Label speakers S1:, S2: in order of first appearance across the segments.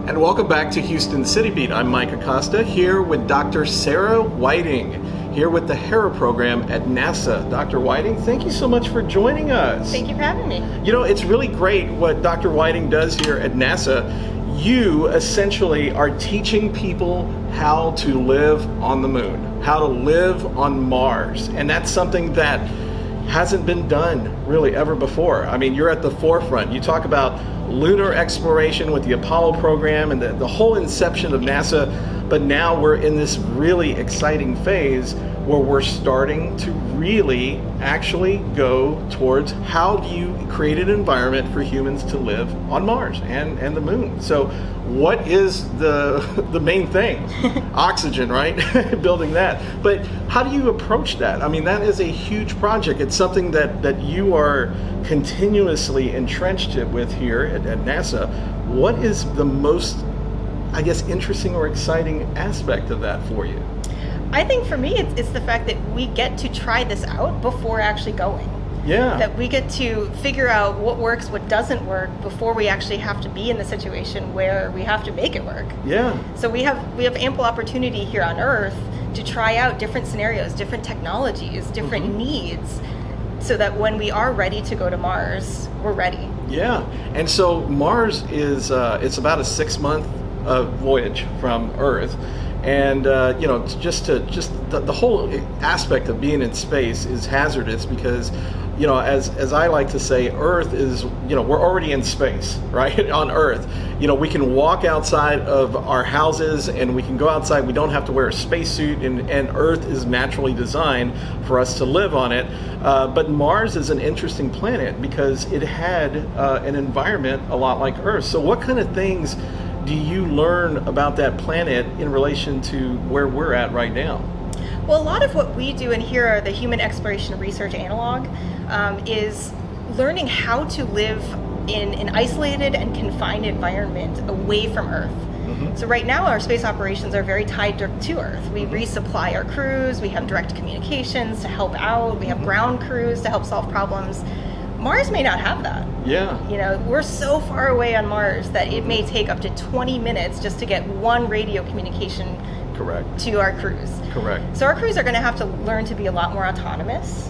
S1: And welcome back to Houston City Beat. I'm Mike Acosta here with Dr. Sara Whiting, here with the HERA program at NASA. Dr. Whiting, thank you so much for joining us.
S2: Thank you for having me.
S1: You know, it's really great what Dr. Whiting does here at NASA. You essentially are teaching people how to live on the moon, how to live on Mars. And that's something that hasn't been done really ever before. I mean, you're at the forefront. You talk about lunar exploration with the Apollo program and the whole inception of NASA, but now we're in this really exciting phase where we're starting to really actually go towards how do you create an environment for humans to live on Mars and the moon. So what is the main thing? Oxygen, right? Building that. But how do you approach that? I mean, that is a huge project. It's something that you are continuously entrenched with here at NASA. What is the most, I guess, interesting or exciting aspect of that for you?
S2: I think for me, it's the fact that we get to try this out before actually going.
S1: Yeah.
S2: That we get to figure out what works, what doesn't work before we actually have to be in the situation where we have to make it work.
S1: Yeah.
S2: So we have ample opportunity here on Earth to try out different scenarios, different technologies, different needs, so that when we are ready to go to Mars, we're ready.
S1: Yeah. And so Mars is it's about a 6-month voyage from Earth. And you know, the whole aspect of being in space is hazardous because, you know, as I like to say, Earth is, you know, we're already in space, right? On Earth, you know, we can walk outside of our houses and we can go outside. We don't have to wear a spacesuit, and Earth is naturally designed for us to live on it. But Mars is an interesting planet because it had an environment a lot like Earth. So what kind of things do you learn about that planet in relation to where we're at right now?
S2: Well, a lot of what we do in HERA, the Human Exploration Research Analog, is learning how to live in an isolated and confined environment away from Earth. So right now our space operations are very tied to Earth. We resupply our crews, we have direct communications to help out, we have ground crews to help solve problems. Mars may not have that.
S1: Yeah.
S2: You know, we're so far away on Mars that it may take up to 20 minutes just to get one radio communication to our crews.
S1: Correct.
S2: So our crews are going to have to learn to be a lot more autonomous,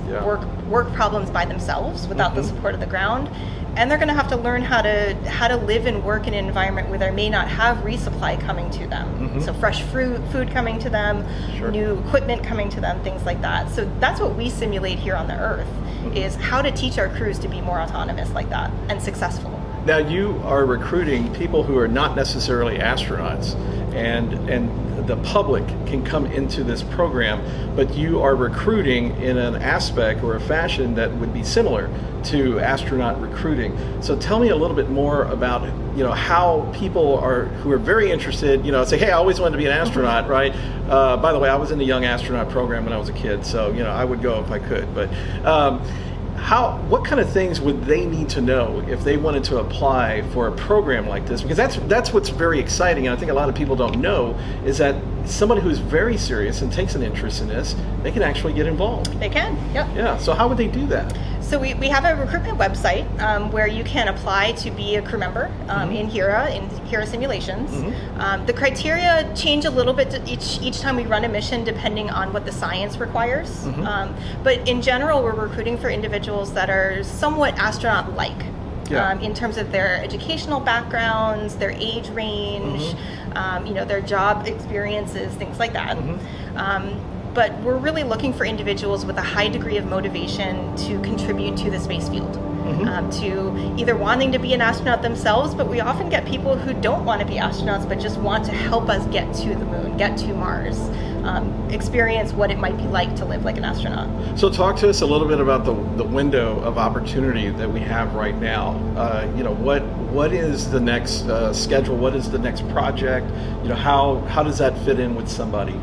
S2: work problems by themselves without the support of the ground, and they're going to have to learn how to live and work in an environment where they may not have resupply coming to them. So fresh food coming to them, new equipment coming to them, things like that. So that's what we simulate here on the Earth, is how to teach our crews to be more autonomous like that and successful.
S1: Now you are recruiting people who are not necessarily astronauts, and the public can come into this program, but you are recruiting in an aspect or a fashion that would be similar to astronaut recruiting. So tell me a little bit more about, you know, how people who are very interested, you know, say, hey, I always wanted to be an astronaut, right? By the way, I was in the young astronaut program when I was a kid, so, you know, I would go if I could, but what kind of things would they need to know if they wanted to apply for a program like this? Because that's what's very exciting, and I think a lot of people don't know, is that somebody who's very serious and takes an interest in this, they can actually get involved.
S2: They can, yep.
S1: Yeah, so how would they do that?
S2: So we have a recruitment website where you can apply to be a crew member in HERA simulations. The criteria change a little bit each time we run a mission depending on what the science requires. But in general, we're recruiting for individuals that are somewhat astronaut-like. In terms of their educational backgrounds, their age range, you know, their job experiences, things like that. But we're really looking for individuals with a high degree of motivation to contribute to the space field, to either wanting to be an astronaut themselves, but we often get people who don't want to be astronauts but just want to help us get to the moon, get to Mars, experience what it might be like to live like an astronaut.
S1: So talk to us a little bit about the window of opportunity that we have right now. You know, what is the next schedule? What is the next project? You know, how does that fit in with somebody?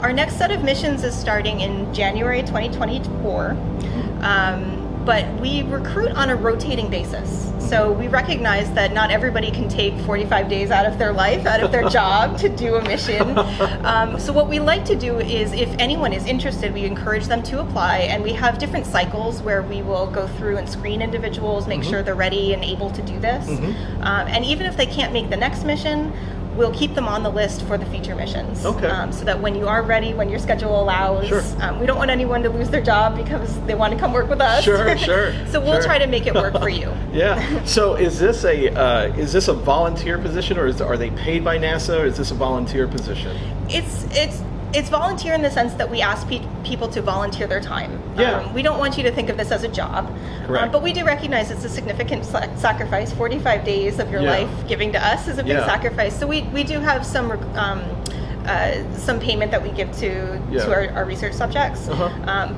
S2: Our next set of missions is starting in January 2024. But we recruit on a rotating basis. So we recognize that not everybody can take 45 days out of their life, out of their job to do a mission. So what we like to do is, if anyone is interested, we encourage them to apply, and we have different cycles where we will go through and screen individuals, make sure they're ready and able to do this. And even if they can't make the next mission, we'll keep them on the list for the future missions.
S1: Okay.
S2: So that when you are ready, when your schedule allows,
S1: Sure.
S2: We don't want anyone to lose their job because they want to come work with us.
S1: Sure.
S2: So we'll
S1: Sure.
S2: try to make it work for you.
S1: Yeah. So is this a volunteer position, or are they paid by NASA, or is this a volunteer position?
S2: It's volunteer in the sense that we ask people to volunteer their time.
S1: Yeah.
S2: We don't want you to think of this as a job.
S1: Correct.
S2: But we do recognize it's a significant sacrifice. 45 days of your
S1: Yeah.
S2: life giving to us is a big
S1: Yeah.
S2: sacrifice. So we do have some payment that we give to our research subjects.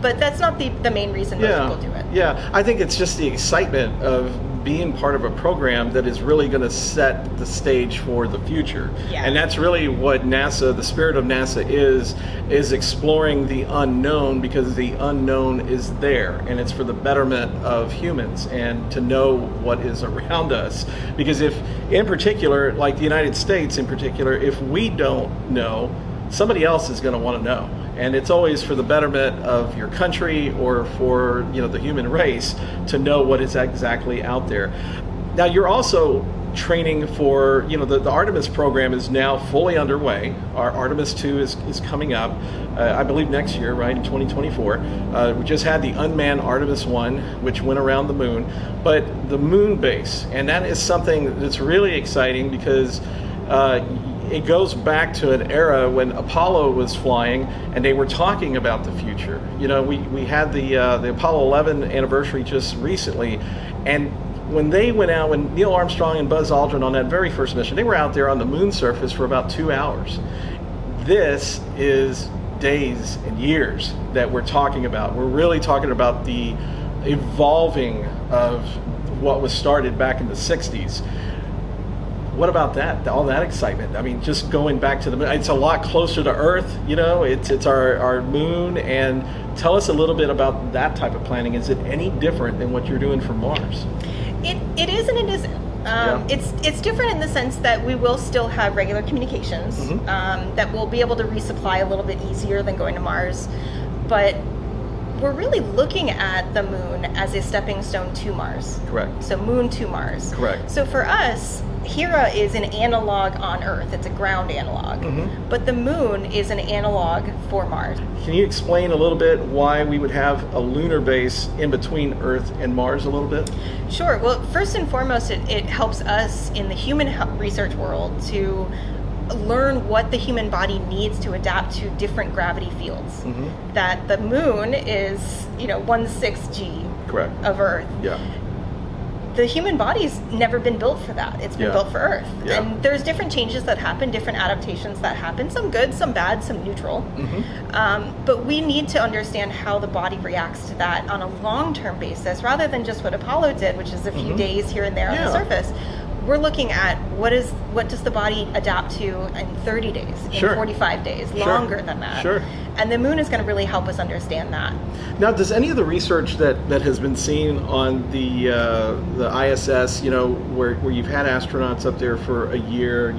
S2: But that's not the main reason most people do it.
S1: Yeah, I think it's just the excitement of being part of a program that is really going to set the stage for the future.
S2: Yeah.
S1: And that's really what NASA, the spirit of NASA is exploring the unknown, because the unknown is there, and it's for the betterment of humans and to know what is around us. Because if, in particular, like the United States in particular, if we don't know, somebody else is going to want to know. And it's always for the betterment of your country or for the human race to know what is exactly out there. Now you're also training for the Artemis program is now fully underway. Our Artemis 2 is coming up, I believe next year, right, in 2024. We just had the unmanned Artemis 1, which went around the moon, but the moon base, and that is something that's really exciting because it goes back to an era when Apollo was flying and they were talking about the future. We had the Apollo 11 anniversary just recently, and when they went out, when Neil Armstrong and Buzz Aldrin on that very first mission, they were out there on the moon surface for about 2 hours. This is days and years that we're talking about. We're really talking about the evolving of what was started back in the 60s. What about that? All that excitement. I mean, just going back to the moon. It's a lot closer to Earth, it's our moon. And tell us a little bit about that type of planning. Is it any different than what you're doing for Mars?
S2: It is and it isn't. It's different in the sense that we will still have regular communications, that we'll be able to resupply a little bit easier than going to Mars. But we're really looking at the moon as a stepping stone to Mars.
S1: Correct.
S2: So moon to Mars.
S1: Correct.
S2: So for us, HERA is an analog on Earth. It's a ground analog. But the moon is an analog for Mars.
S1: Can you explain a little bit why we would have a lunar base in between Earth and Mars a little bit?
S2: Sure. Well, first and foremost, it helps us in the human research world to learn what the human body needs to adapt to different gravity fields. That the moon is 1/6 G
S1: Correct.
S2: of Earth.
S1: Yeah.
S2: The human body's never been built for that. It's been built for Earth.
S1: Yeah.
S2: And there's different changes that happen, different adaptations that happen, some good, some bad, some neutral. But we need to understand how the body reacts to that on a long-term basis, rather than just what Apollo did, which is a few days here and there on the surface. We're looking at what does the body adapt to in 30 days, in 45 days, longer than that.
S1: Sure.
S2: And the moon is going to really help us understand that.
S1: Now, does any of the research that has been seen on the ISS, where you've had astronauts up there for a year,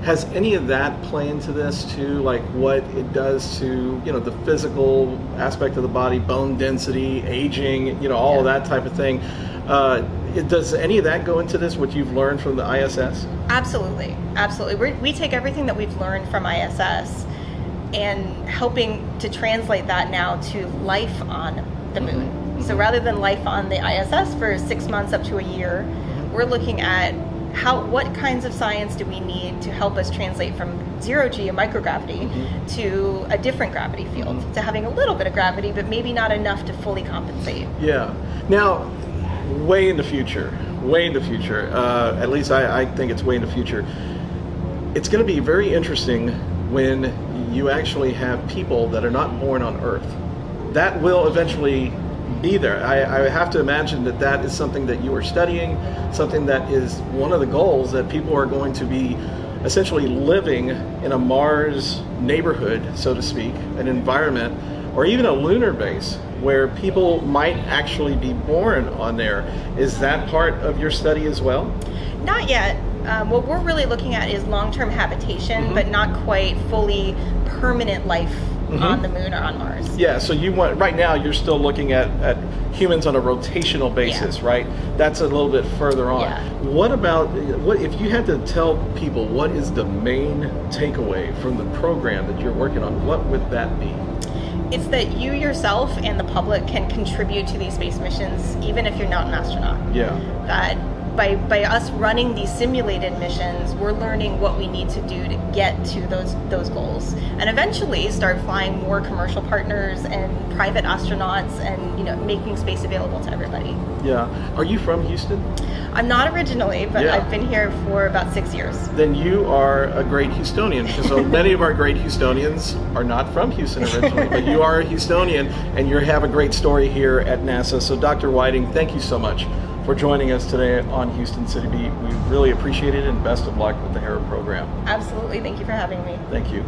S1: has any of that play into this too? Like what it does to, the physical aspect of the body, bone density, aging, all of that type of thing. Does any of that go into this, what you've learned from the ISS?
S2: Absolutely. We take everything that we've learned from ISS and helping to translate that now to life on the moon. So rather than life on the ISS for 6 months up to a year, we're looking at what kinds of science do we need to help us translate from 0G, a microgravity, to a different gravity field, to having a little bit of gravity, but maybe not enough to fully compensate.
S1: Yeah. Now, way in the future, at least I think it's way in the future, it's going to be very interesting when you actually have people that are not born on Earth. That will eventually be there. I have to imagine that is something that you are studying, something that is one of the goals, that people are going to be essentially living in a Mars neighborhood, so to speak, an environment, or even a lunar base where people might actually be born on there. Is that part of your study as well?
S2: Not yet. What we're really looking at is long-term habitation, but not quite fully permanent life on the moon or on Mars.
S1: Yeah, so you want, right now you're still looking at humans on a rotational basis, right? That's a little bit further on.
S2: Yeah.
S1: What about, what if you had to tell people what is the main takeaway from the program that you're working on, what would that be?
S2: It's that you yourself and the public can contribute to these space missions even if you're not an astronaut.
S1: Yeah.
S2: That by us running these simulated missions, we're learning what we need to do to get to those goals, and eventually start flying more commercial partners and private astronauts, and making space available to everybody.
S1: Yeah. Are you from Houston?
S2: I'm not originally, but I've been here for about 6 years.
S1: Then you are a great Houstonian, because so many of our great Houstonians are not from Houston originally, but you are a Houstonian, and you have a great story here at NASA. So Dr. Whiting, thank you so much for joining us today on Houston City Beat. We really appreciate it, and best of luck with the HERA program.
S2: Absolutely. Thank you for having me.
S1: Thank you.